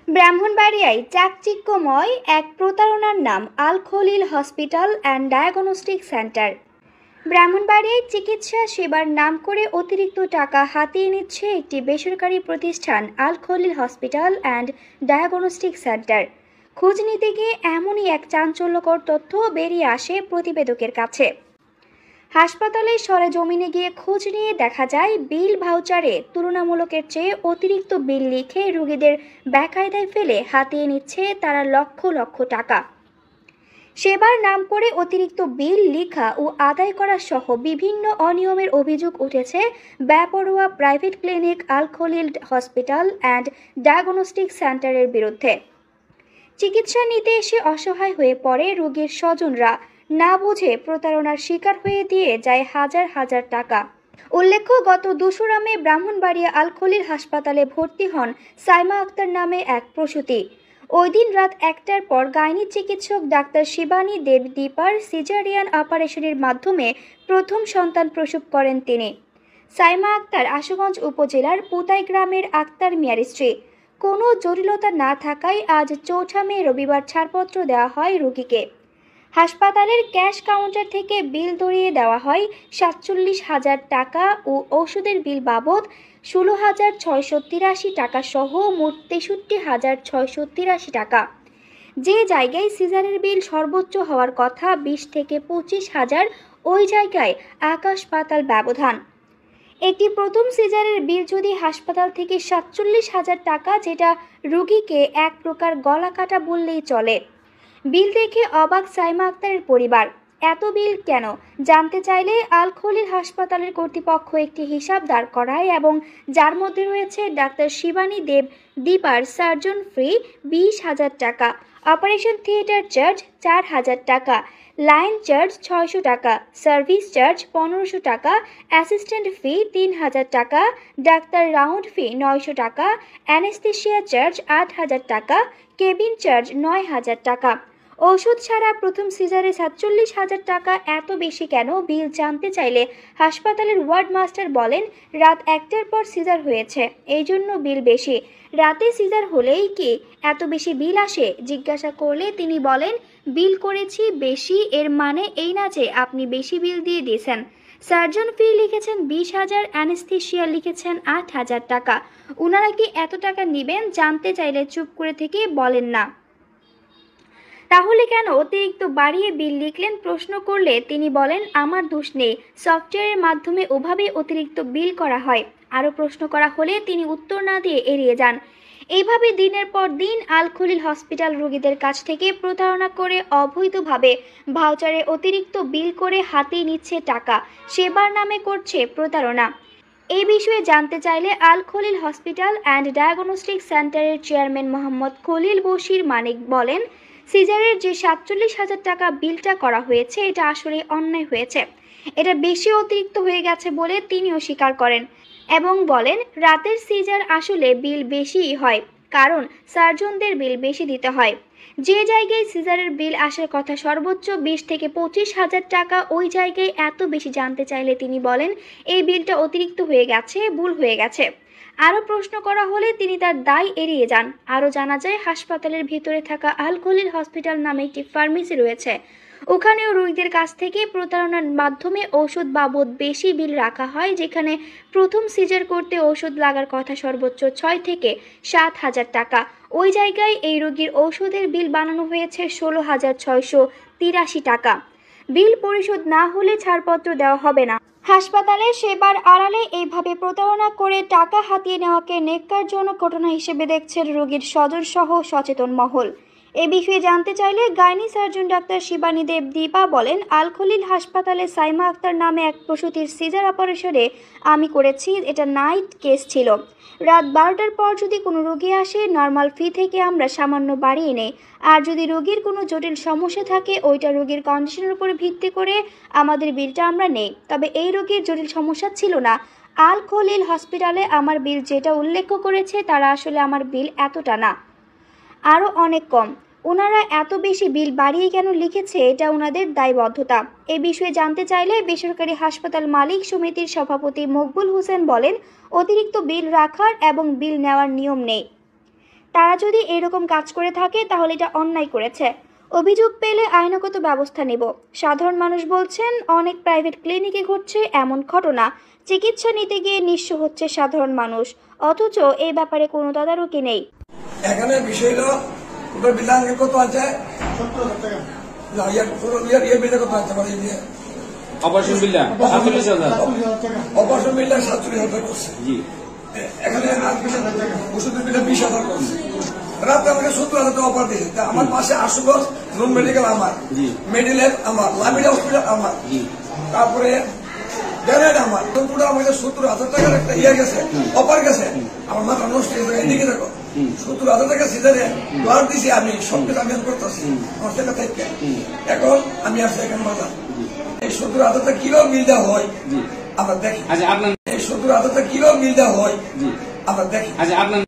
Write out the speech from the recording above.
ব্রাহ্মণবাড়িয়ায় চাকচিক্যময় এক প্রতারণার নাম Al Khalil hospital and diagnostic centre. ব্রাহ্মণবাড়িয়ায় চিকিৎসা সেবার নাম করে অতিরিক্ত টাকা হাতিয়ে নিচ্ছে একটি বেসরকারি প্রতিষ্ঠান Al Khalil hospital and diagnostic centre. খোঁজ নিতে গিয়ে এমনই এক চাঞ্চল্যকর তথ্য বেরিয়ে আসে প্রতিবেদকের কাছে। হাসপাতালের সরেজমিনে গিয়ে খোঁজ নিয়ে দেখা যায় বিল ভাউচারে তুলনামূলকের চেয়ে অতিরিক্ত বিল লিখে রোগীদের বেকায়দায় ফেলে হাতিয়ে নিচ্ছে তারা লক্ষ লক্ষ টাকা। সেবার নাম করে অতিরিক্ত বিল লেখা ও আদায় করা সহ বিভিন্ন অনিয়মের অভিযোগ উঠেছে বেপরোয়া private clinic Al Khalil hospital and diagnostic সেন্টারের বিরুদ্ধে। চিকিৎসা নিতে এসে অসহায় হয়ে পড়ে রোগীর স্বজনরা, না বুঝে প্রতারণার শিকার হয়ে দিয়ে যায় হাজার হাজার টাকা। উল্লেখ্য, গত 2 মে ব্রাহ্মণবাড়িয়া আল খলিল হাসপাতালে ভর্তি হন সাইমা আক্তার নামে এক প্রসূতি। ওই দিন রাত 1টার পর গাইনি চিকিৎসক ডাক্তার শিবানী দেব দীপার সিজারিয়ান অপারেশনের মাধ্যমে প্রথম সন্তান প্রসব করেন তিনি। সাইমা আক্তার আশুগঞ্জ উপজেলার পুতাই গ্রামের আক্তার মিয়ার স্ত্রী। কোনো জটিলতা না থাকায় আজ 4 মে রবিবার ছাড়পত্র দেওয়া হয় রোগীকে। হাসপাতালের ক্যাশ কাউন্টার থেকে বিল ধরিয়ে দেওয়া হয় 47,000 টাকা ও ওষুধের বিল বাবদ 16,683 টাকা সহ মোট 63,683 টাকা। যে জায়গায় সিজারের বিল সর্বোচ্চ হওয়ার কথা 20 থেকে 25,000, ওই জায়গায় আকাশ পাতাল ব্যবধান। একটি প্রথম সিজারের বিল যদি হাসপাতাল থেকে 47,000 টাকা, যেটা রোগীকে এক প্রকার গলা কাটা বললেই চলে। বিল দেখে অবাক সাইমা আক্তারের পরিবার। এত বিল কেন জানতে চাইলে আল খলিল হাসপাতালের কর্তৃপক্ষ একটি হিসাব দাঁড় করায় এবং যার মধ্যে রয়েছে ডাক্তার শিবানী দেব দীপার সার্জন ফি 20,000 টাকা, অপারেশন থিয়েটার চার্জ 4,000 টাকা, লাইন চার্জ 600 টাকা, সার্ভিস চার্জ 1500 টাকা, অ্যাসিস্ট্যান্ট ফি 3,000 টাকা, ডাক্তার রাউন্ড ফি 900 টাকা, অ্যানেস্থেশিয়া চার্জ 8,000 টাকা, কেবিন চার্জ 9,000 টাকা। ওষুধ ছাড়া প্রথম সিজারে 47,000 টাকা, এত বেশি কেন বিল জানতে চাইলে হাসপাতালের ওয়ার্ড মাস্টার বলেন, রাত 1টার পর সিজার হয়েছে, এই জন্য বিল বেশি। রাতে সিজার হলেই কি এত বেশি বিল আসে? জিজ্ঞাসা করলে তিনি বলেন, বিল করেছি বেশি এর মানে এই না যে আপনি বেশি বিল দিয়ে দিয়েছেন। সার্জন ফি লিখেছেন 20,000, অ্যানেস্থেশিয়া লিখেছেন 8,000 টাকা। ওনারা কি এত টাকা নেবেন? জানতে চাইলে চুপ করে থেকে বলেন না। তাহলে কেন অতিরিক্ত বাড়িয়ে বিল লিখলেন? প্রশ্ন করলে তিনি বলেন, আমার দোষ নেই, সফটওয়্যারের মাধ্যমে ওভাবেই অতিরিক্ত বিল করা হয়। আরও প্রশ্ন করা হলে তিনি উত্তর না দিয়ে এড়িয়ে যান। এইভাবে দিনের পর দিন আল খলিল হসপিটাল রোগীদের কাছ থেকে প্রতারণা করে অবৈধভাবে ভাউচারে অতিরিক্ত বিল করে হাতিয়ে নিচ্ছে টাকা, সেবার নামে করছে প্রতারণা। এই বিষয়ে জানতে চাইলে আল খলিল হসপিটাল অ্যান্ড ডায়াগনস্টিক সেন্টারের চেয়ারম্যান মোহাম্মদ খলিল বশির মানিক বলেন, সিজারের যে 47,000 টাকা বিলটা করা হয়েছে এটা আসলে অন্যায় হয়েছে, এটা বেশি অতিরিক্ত হয়ে গেছে বলে তিনিও স্বীকার করেন এবং বলেন, রাতের সিজার আসলে বিল বেশিই হয়, কারণ সার্জনদের বিল বেশি দিতে হয়। যে জায়গায় সিজারের বিল আসার কথা সর্বোচ্চ 20 থেকে 25,000 টাকা, ওই জায়গায় এত বেশি জানতে চাইলে তিনি বলেন, এই বিলটা অতিরিক্ত হয়ে গেছে, ভুল হয়ে গেছে। আরও প্রশ্ন করা হলে তিনি তার দায় এড়িয়ে যান। আরও জানা যায়, হাসপাতালের ভিতরে থাকা আল খলিল হসপিটাল নামে একটি ফার্মেসি রয়েছে, ওখানেও রোগীদের কাছ থেকে প্রতারণার মাধ্যমে ওষুধ বাবদ বেশি বিল রাখা হয়, যেখানে প্রথম সিজার করতে ওষুধ লাগার কথা সর্বোচ্চ 6 থেকে 7,000 টাকা, ওই জায়গায় এই রোগীর ঔষধের বিল বানানো হয়েছে 16,683 টাকা। বিল পরিশোধ না হলে ছাড়পত্র দেওয়া হবে না। হাসপাতালে সেবার আড়ালে এইভাবে প্রতারণা করে টাকা হাতিয়ে নেওয়াকে ন্যাক্কারজনক ঘটনা হিসেবে দেখছেন রোগীর স্বজন সহ সচেতন মহল। এ বিষয়ে জানতে চাইলে গাইনি সার্জন ডাক্তার শিবানী দেব দীপা বলেন, আল খলিল হাসপাতালে সাইমা আক্তার নামে এক প্রসূতির সিজার অপারেশনে আমি করেছি, এটা নাইট কেস ছিল। রাত 12টার পর যদি কোনো রোগী আসে, নর্মাল ফি থেকে আমরা সামান্য বাড়িয়ে নেই, আর যদি রোগীর কোনো জটিল সমস্যা থাকে ওইটা রোগীর কন্ডিশনের উপরে ভিত্তি করে আমাদের বিলটা আমরা নেই। তবে এই রোগীর জটিল সমস্যা ছিল না। আল খলিল হসপিটালে আমার বিল যেটা উল্লেখ করেছে তারা আসলে আমার বিল এতটা না, আরও অনেক কম। ওনারা এত বেশি বিল বাড়িয়ে কেন লিখেছে এটা ওনাদের দায়বদ্ধতা। এ বিষয়ে জানতে চাইলে বেসরকারি হাসপাতাল মালিক সমিতির সভাপতি মকবুল হোসেন বলেন, অতিরিক্ত বিল রাখার এবং বিল নেওয়ার নিয়ম নেই। তারা যদি এরকম কাজ করে থাকে তাহলে এটা অন্যায় করেছে। অভিযোগ পেলে আইনগত ব্যবস্থা নেব। সাধারণ মানুষ বলছেন, অনেক প্রাইভেট ক্লিনিকে ঘটছে এমন ঘটনা, চিকিৎসা নিতে গিয়ে নিঃস্ব হচ্ছে সাধারণ মানুষ, অথচ এই ব্যাপারে কোনো তদারকি নেই। এখানে বিষয় হলো ওটার বিলাঙ্গে কত আছে, 70,000 টাকা। না ইয়ে বিলে কত আছে, মানে ইয়ে অপারেশন বিলটা 47,000 অপারেশন বিলটা 47,000 করছে। এখানে ওষুধের বিলটা 20,000 করছে। রাতে আমাকে 70,000 টাকা অফার দিয়েছে। আমার পাশে আশুগঞ্জ নন মেডিকেল আমার, মেডিলের আমার, লামিডা হসপিটাল আমার, তারপরে গ্যারেড আমার, পুরো আমাকে 70,000 টাকার একটা ইয়ে গেছে, অফার গেছে। আমার মাথা নষ্ট হয়ে গেছে। এদিকে দেখো 70,000 টাকা সিজারে ব্লাড দিছি আমি, সব কিছু আমি করতেছি আমার টাকা থেকে। এখন আমি আসছি এখানে বাজার, এই 70,000 টাকা কিভাবে মিল দেওয়া হয় আমরা দেখি। আচ্ছা আপনার এই 70,000 টাকা কিভাবে মিল দেওয়া হয় আমরা দেখি। আচ্ছা আপনার